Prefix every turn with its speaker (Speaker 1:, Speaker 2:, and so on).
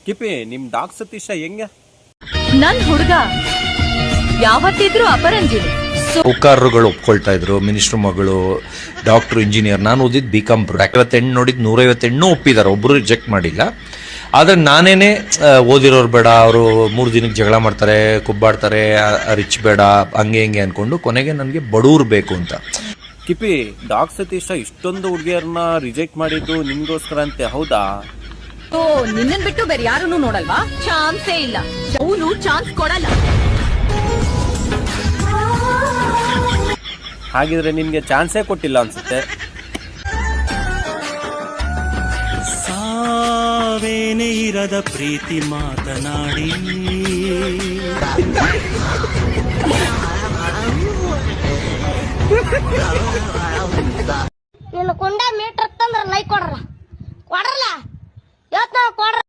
Speaker 1: ಕಿಪಿ ನಿಮ್ ಡಾಗ್ ಸತೀಶ ಹೆಂಗೆ?
Speaker 2: ನನ್ ಹುಡುಗ ಯಾವತ್ತಿದ್ರು ಅಪರಂಜಿನಿ.
Speaker 3: ಸೌಕಾರರುಗಳು ಒಪ್ಕೊಳ್ತಾ ಇದ್ರು, ಮಿನಿಸ್ಟರ್ ಮಗಳು, ಡಾಕ್ಟರ್, ಇಂಜಿನಿಯರ್. ನಾನು ಓದಿದ್ ಬಿಕಾಂ. 50 ನೋಡಿದ್ 150 ಒಪ್ಪಿದಾರೆ, ಒಬ್ರು ರಿಜೆಕ್ಟ್ ಮಾಡಿಲ್ಲ. ಆದ್ರೆ ನಾನೇನೆ ಓದಿರೋರು ಬೇಡ, ಅವರು 3 ದಿನಕ್ಕೆ ಜಗಳ ಮಾಡ್ತಾರೆ, ಕುಬ್ಬಾಡ್ತಾರೆ, ರಿಚ್ ಬೇಡ, ಹಂಗೆ ಹಿಂಗೆ ಅನ್ಕೊಂಡು ಕೊನೆಗೆ ನನಗೆ ಬಡವ್ರು ಬೇಕು ಅಂತ.
Speaker 1: ಕಿಪಿ ಡಾಗ್ ಸತೀಶ ಇಷ್ಟೊಂದು ಹುಡುಗಿಯರನ್ನ ರಿಜೆಕ್ಟ್ ಮಾಡಿದ್ದು ನಿಮ್ಗೋಸ್ಕರ ಅಂತೆ, ಹೌದಾ?
Speaker 2: ನಿನ್ನನ್ ಬಿಟ್ಟು ಬೇರೆ ಯಾರನ್ನು ನೋಡಲ್ವಾ? ಚಾನ್ಸೇ ಇಲ್ಲ. ಅವನು ಚಾನ್ಸ್ ಕೊಡಲ್ಲ.
Speaker 1: ಹಾಗಿದ್ರೆ ನಿಮ್ಗೆ ಚಾನ್ಸೇ ಕೊಟ್ಟಿಲ್ಲ ಅನ್ಸುತ್ತೆ.
Speaker 4: ಸಾವೇನೇ ಇರದ ಪ್ರೀತಿ ಮಾತನಾಡಿ
Speaker 5: ನಿನ್ನ ಕೊಂಡ ಮೀಟರ್ ತಂದ್ರ ಲೈಕ್ ಕೊಡ್ರಲ್ಲ ಇವತ್ ಕೊಡ್ರ